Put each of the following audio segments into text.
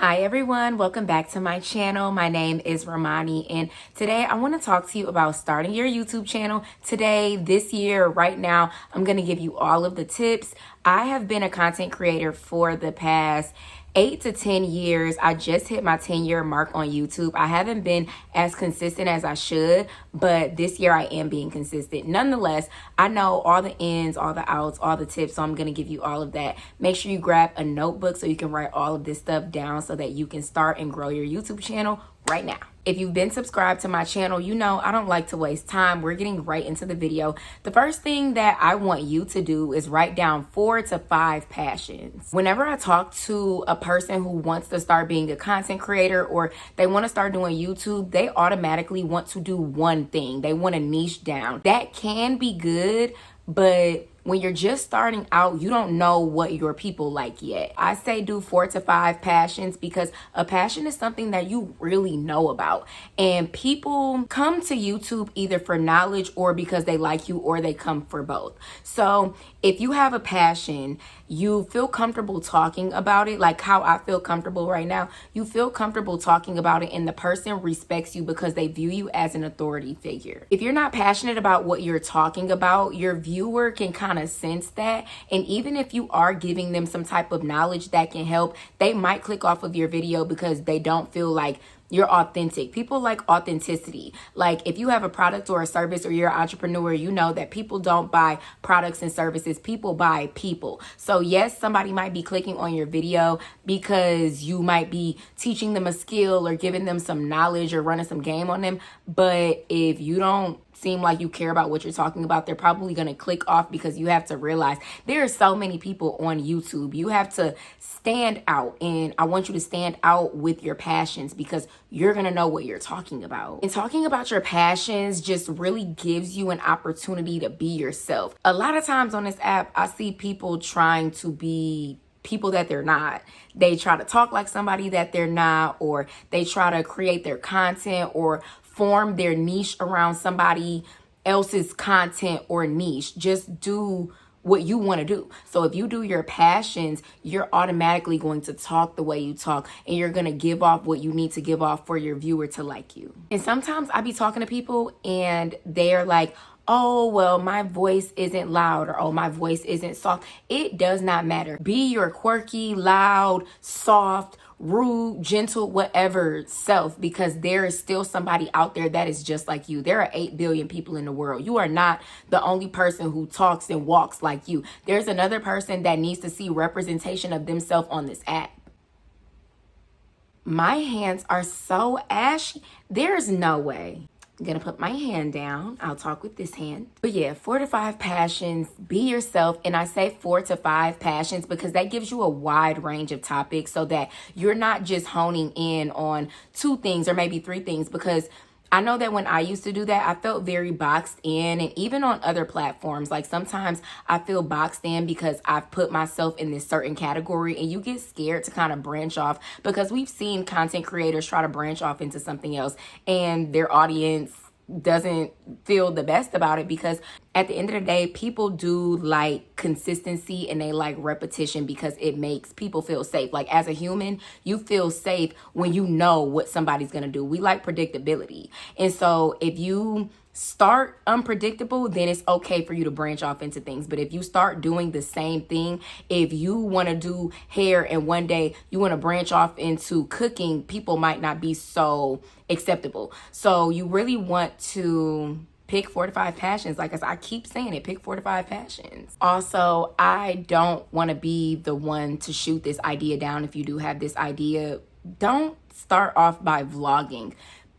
Hi everyone, welcome back to my channel. My name is Romani and today I want to talk to you about starting your YouTube channel. Today, this year, right now, I'm going to give you all of the tips. I have been a content creator for the past 8 to 10 years. I just hit my 10-year mark on YouTube. I haven't been as consistent as I should, but this year I am being consistent. Nonetheless, I know all the ins, all the outs, all the tips, so I'm going to give you all of that. Make sure you grab a notebook so you can write all of this stuff down so that you can start and grow your YouTube channel right now. If you've been subscribed to my channel, you know I don't like to waste time. We're getting right into the video. The first thing that I want you to do is write down 4 to 5 passions. Whenever I talk to a person who wants to start being a content creator or they want to start doing YouTube, they automatically want to do one thing. They want to niche down. That can be good, but when you're just starting out, you don't know what your people like yet. I say do 4 to 5 passions because a passion is something that you really know about. And people come to YouTube either for knowledge or because they like you, or they come for both. So if you have a passion, you feel comfortable talking about it, like how I feel comfortable right now. You feel comfortable talking about it and the person respects you because they view you as an authority figure. If you're not passionate about what you're talking about, your viewer can kind of sense that. And even if you are giving them some type of knowledge that can help, they might click off of your video because they don't feel like you're authentic. People like authenticity. Like if you have a product or a service or you're an entrepreneur, you know that people don't buy products and services. People buy people. So yes, somebody might be clicking on your video because you might be teaching them a skill or giving them some knowledge or running some game on them. But if you don't seem like you care about what you're talking about, they're probably going to click off because you have to realize there are so many people on YouTube. You have to stand out, and I want you to stand out with your passions because you're going to know what you're talking about. And talking about your passions just really gives you an opportunity to be yourself. A lot of times on this app, I see people trying to be people that they're not. They try to talk like somebody that they're not, or they try to create their content or form their niche around somebody else's content or niche. Just do what you want to do. So if you do your passions, you're automatically going to talk the way you talk, and you're going to give off what you need to give off for your viewer to like you. And sometimes I be talking to people and they're like, oh, well, my voice isn't loud, or oh, my voice isn't soft. It does not matter. Be your quirky, loud, soft, rude, gentle, whatever self, because there is still somebody out there that is just like you. There are 8 billion people in the world. You are not the only person who talks and walks like you. There's another person that needs to see representation of themselves on this app. My hands are so ashy. There's no way. I'm gonna put my hand down. I'll talk with this hand. But yeah, 4 to 5 passions. Be yourself. And I say 4 to 5 passions because that gives you a wide range of topics so that you're not just honing in on 2 things or maybe 3 things. Because I know that when I used to do that, I felt very boxed in, and even on other platforms, like sometimes I feel boxed in because I've put myself in this certain category, and you get scared to kind of branch off because we've seen content creators try to branch off into something else and their audience doesn't feel the best about it, because at the end of the day, people do like consistency and they like repetition because it makes people feel safe. Like as a human, you feel safe when you know what somebody's going to do. We like predictability. And so if you start unpredictable, then it's okay for you to branch off into things. But if you start doing the same thing, if you want to do hair and one day you want to branch off into cooking, people might not be so acceptable. So you really want to pick 4 to 5 passions. Like I keep saying it, pick 4 to 5 passions. Also, I don't want to be the one to shoot this idea down. If you do have this idea, don't start off by vlogging.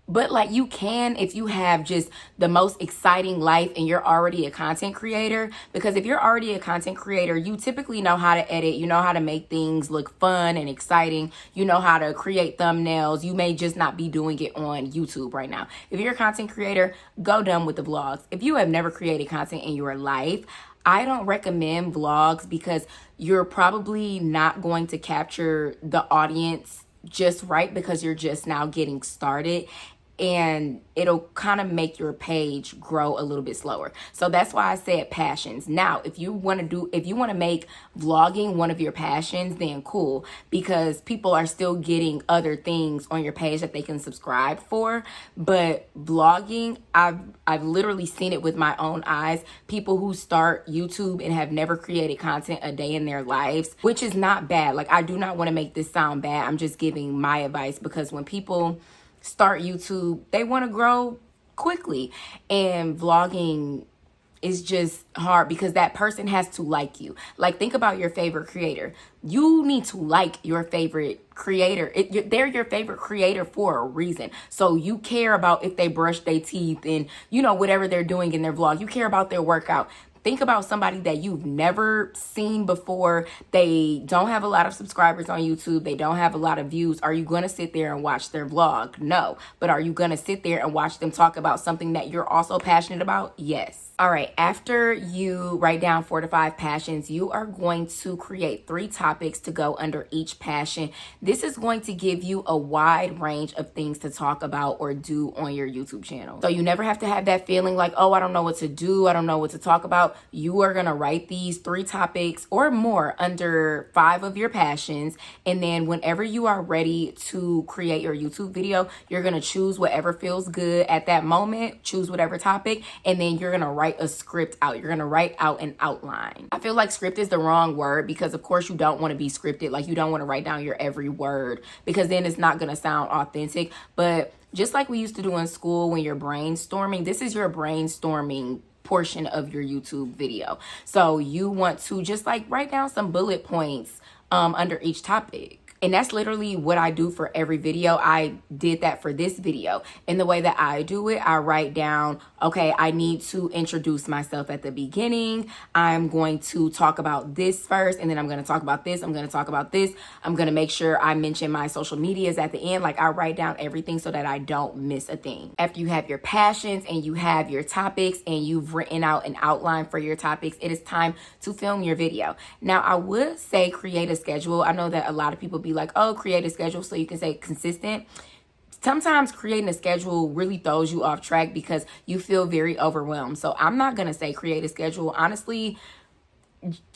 But like you can if you have just the most exciting life and you're already a content creator. Because if you're already a content creator, you typically know how to edit. You know how to make things look fun and exciting. You know how to create thumbnails. You may just not be doing it on YouTube right now. If you're a content creator, go dumb with the vlogs. If you have never created content in your life, I don't recommend vlogs because you're probably not going to capture the audience just right because you're just now getting started. and it'll kind of make your page grow a little bit slower. So that's why I said passions. Now, if you want to make vlogging one of your passions, then cool, because people are still getting other things on your page that they can subscribe for. But vlogging, I've literally seen it with my own eyes. People who start YouTube and have never created content a day in their lives, which is not bad. Like, I do not want to make this sound bad. I'm just giving my advice, because when people start YouTube, they want to grow quickly, and vlogging is just hard because that person has to like you. Like, think about your favorite creator. You need to like your favorite creator. They're your favorite creator for a reason. So you care about if they brush their teeth and, you know, whatever they're doing in their vlog. You care about their workout. Think about somebody that you've never seen before. They don't have a lot of subscribers on YouTube. They don't have a lot of views. Are you going to sit there and watch their vlog? No. But are you going to sit there and watch them talk about something that you're also passionate about? Yes. All right, after you write down 4 to 5 passions, you are going to create 3 topics to go under each passion. This is going to give you a wide range of things to talk about or do on your YouTube channel. So you never have to have that feeling like, oh, I don't know what to do, I don't know what to talk about. You are gonna write these 3 topics or more under 5 of your passions. And then whenever you are ready to create your YouTube video, you're gonna choose whatever feels good at that moment, choose whatever topic, and then you're gonna write a script out. You're gonna write out an outline. I feel like script is the wrong word, because of course you don't want to be scripted. Like, you don't want to write down your every word, because then it's not gonna sound authentic. But just like we used to do in school when you're brainstorming, this is your brainstorming portion of your YouTube video. So you want to just like write down some bullet points under each topic. And that's literally what I do for every video. I did that for this video. And the way that I do it, I write down, okay, I need to introduce myself at the beginning. I'm going to talk about this first, and then I'm going to talk about this. I'm going to talk about this. I'm going to make sure I mention my social medias at the end. Like, I write down everything so that I don't miss a thing. After you have your passions and you have your topics and you've written out an outline for your topics, it is time to film your video. Now, I would say create a schedule. I know that a lot of people be like, oh, create a schedule so you can stay consistent. Sometimes creating a schedule really throws you off track because you feel very overwhelmed. So I'm not going to say create a schedule. Honestly,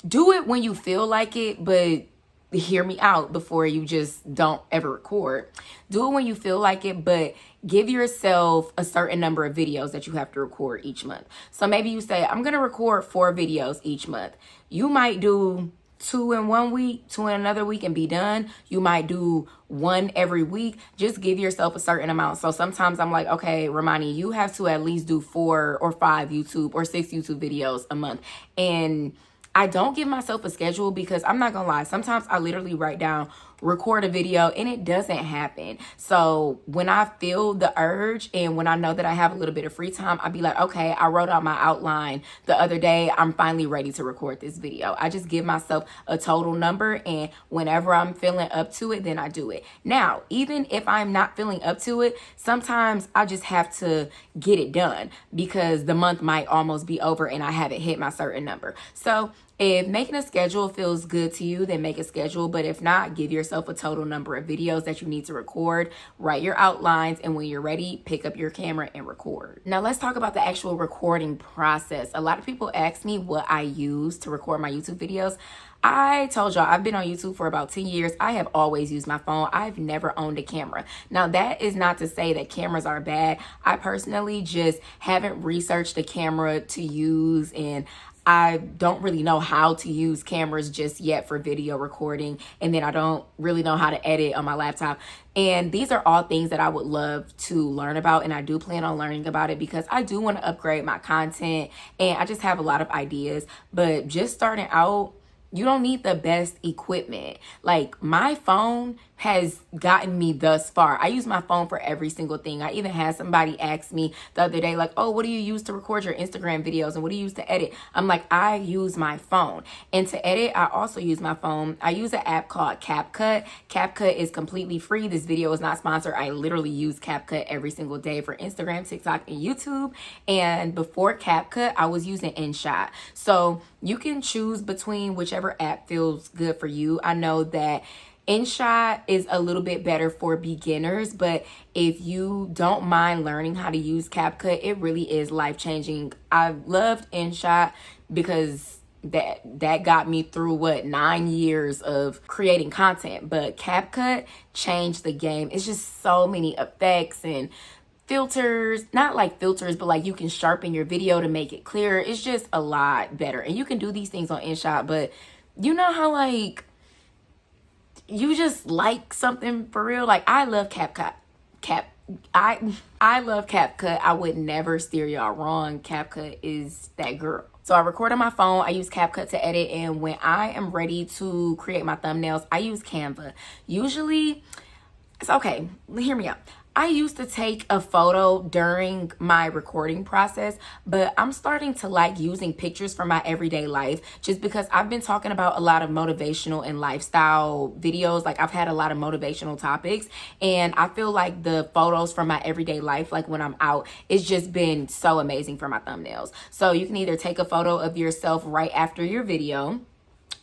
do it when you feel like it, but hear me out before you just don't ever record. Do it when you feel like it, but give yourself a certain number of videos that you have to record each month. So maybe you say, I'm going to record 4 videos each month. You might do 2 in one week, 2 in another week, and be done. You might do 1 every week. Just give yourself a certain amount. So sometimes I'm like, okay, Romani, you have to at least do 4 or 5 YouTube or 6 YouTube videos a month. And I don't give myself a schedule because I'm not gonna lie, sometimes I literally write down, record a video, and it doesn't happen. So when I feel the urge and when I know that I have a little bit of free time, I'll be like, okay, I wrote out my outline the other day. I'm finally ready to record this video. I just give myself a total number, and whenever I'm feeling up to it, then I do it. Now, even if I'm not feeling up to it, sometimes I just have to get it done because the month might almost be over and I haven't hit my certain number. So if making a schedule feels good to you, then make a schedule. But if not, give yourself a total number of videos that you need to record, write your outlines, and when you're ready, pick up your camera and record. Now let's talk about the actual recording process. A lot of people ask me what I use to record my YouTube videos. I told y'all I've been on YouTube for about 10 years. I have always used my phone. I've never owned a camera. Now that is not to say that cameras are bad. I personally just haven't researched a camera to use, and I don't really know how to use cameras just yet for video recording. And then I don't really know how to edit on my laptop. And these are all things that I would love to learn about. And I do plan on learning about it because I do want to upgrade my content. And I just have a lot of ideas. But just starting out, you don't need the best equipment. Like, my phone has gotten me thus far. I use my phone for every single thing. I even had somebody ask me the other day, like, oh, what do you use to record your Instagram videos and what do you use to edit? I'm like, I use my phone. And to edit, I also use my phone. I use an app called CapCut. CapCut is completely free. This video is not sponsored. I literally use CapCut every single day for Instagram, TikTok, and YouTube. And before CapCut, I was using InShot. So you can choose between whichever app feels good for you. I know that InShot is a little bit better for beginners, but if you don't mind learning how to use CapCut, it really is life-changing. I loved InShot because that got me through 9 years of creating content, but CapCut changed the game. It's just so many effects and filters, not like filters, but like you can sharpen your video to make it clearer. It's just a lot better, and you can do these things on InShot. But you know how like you just like something for real. Like I love CapCut. I love CapCut. I would never steer y'all wrong. CapCut is that girl. So I record on my phone. I use CapCut to edit, and when I am ready to create my thumbnails, I use Canva. Usually, it's okay. Hear me out. I used to take a photo during my recording process, but I'm starting to like using pictures from my everyday life just because I've been talking about a lot of motivational and lifestyle videos. Like I've had a lot of motivational topics, and I feel like the photos from my everyday life, like when I'm out, it's just been so amazing for my thumbnails. So you can either take a photo of yourself right after your video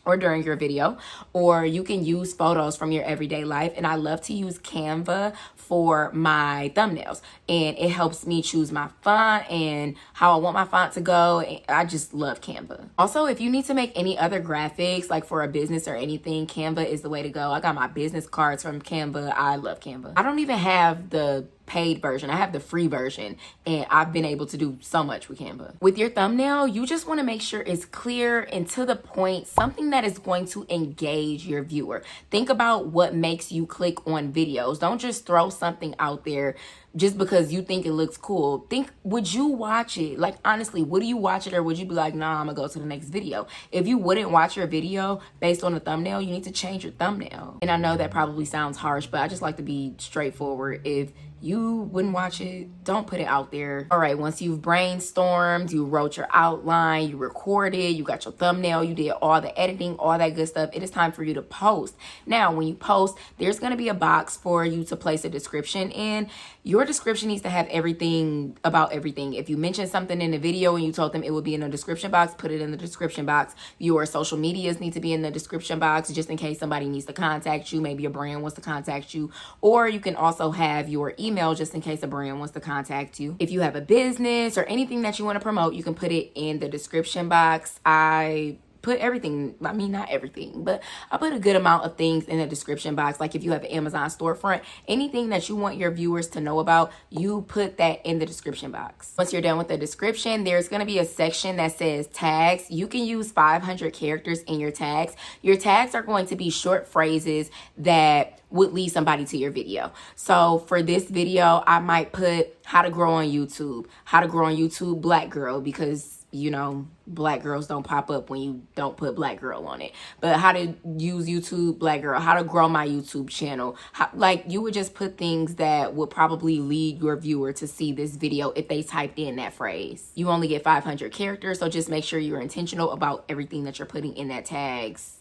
or during your video, or you can use photos from your everyday life. And I love to use Canva for my thumbnails, and it helps me choose my font and how I want my font to go. I just love Canva. Also, if you need to make any other graphics, like for a business or anything, Canva is the way to go. I got my business cards from Canva. I love Canva. I don't even have the paid version. I have the free version, and I've been able to do so much with Canva. With your thumbnail, you just want to make sure it's clear and to the point, something that is going to engage your viewer. Think about what makes you click on videos. Don't just throw something out there just because you think it looks cool. Think, would you watch it? Like, honestly, would you watch it, or would you be like, nah, I'm gonna go to the next video? If you wouldn't watch your video based on the thumbnail, you need to change your thumbnail. And I know that probably sounds harsh, but I just like to be straightforward. If you wouldn't watch it, don't put it out there. All right, once you've brainstormed, you wrote your outline, you recorded, you got your thumbnail, you did all the editing, all that good stuff, it is time for you to post. Now, when you post, there's gonna be a box for you to place a description in. Your description needs to have everything about everything. If you mentioned something in the video and you told them it would be in the description box, put it in the description box. Your social medias need to be in the description box just in case somebody needs to contact you. Maybe a brand wants to contact you. Or you can also have your email just in case a brand wants to contact you. If you have a business or anything that you want to promote, you can put it in the description box. I put everything, I mean, not everything, but I put a good amount of things in the description box. Like if you have an Amazon storefront, anything that you want your viewers to know about, you put that in the description box. Once you're done with the description, there's gonna be a section that says tags. You can use 500 characters in your tags. Your tags are going to be short phrases that would lead somebody to your video. So for this video, I might put how to grow on YouTube, Black girl, because you know, Black girls don't pop up when you don't put Black girl on it. But how to use YouTube, Black girl, how to grow my YouTube channel. Like you would just put things that would probably lead your viewer to see this video if they typed in that phrase. You only get 500 characters, so just make sure you're intentional about everything that you're putting in that tags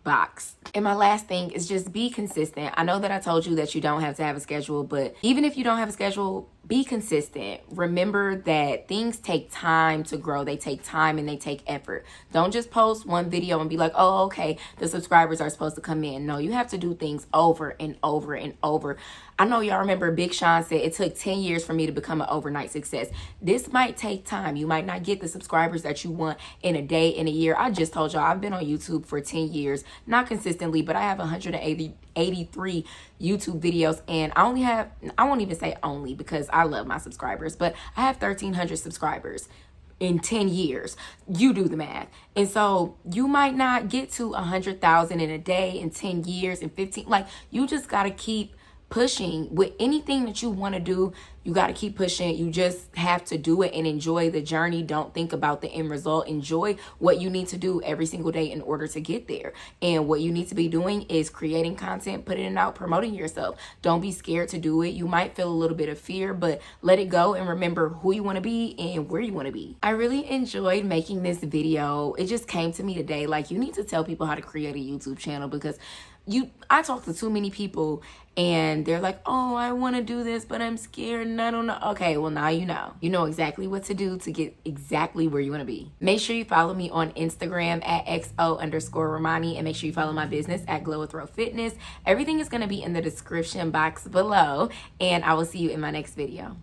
box. And my last thing is just be consistent. I know that I told you that you don't have to have a schedule, but even if you don't have a schedule, be consistent. Remember that things take time to grow. They take time and they take effort. Don't just post one video and be like, oh, okay, the subscribers are supposed to come in. No, you have to do things over and over and over. I know y'all remember Big Sean said it took 10 years for me to become an overnight success. This might take time. You might not get the subscribers that you want in a day, in a year. I just told y'all I've been on YouTube for 10 years, not consistently, but I have 183 YouTube videos, and I won't even say only because I love my subscribers, but I have 1,300 subscribers in 10 years. You do the math. And so you might not get to 100,000 in a day in 10 years and 15. Like, you just got to keep pushing with anything that you want to do. You got to keep pushing. You just have to do it and enjoy the journey. Don't think about the end result. Enjoy what you need to do every single day in order to get there. And what you need to be doing is creating content, putting it out, promoting yourself. Don't be scared to do it. You might feel a little bit of fear, but let it go and remember who you want to be and where you want to be. I really enjoyed making this video. It just came to me today. Like, you need to tell people how to create a YouTube channel because I talk to too many people and they're like, oh, I want to do this, but I'm scared and I don't know. Okay, well, now you know. You know exactly what to do to get exactly where you want to be. Make sure you follow me on Instagram at XO_Romani, and make sure you follow my business at Glow with Ro Fitness. Everything is going to be in the description box below, and I will see you in my next video.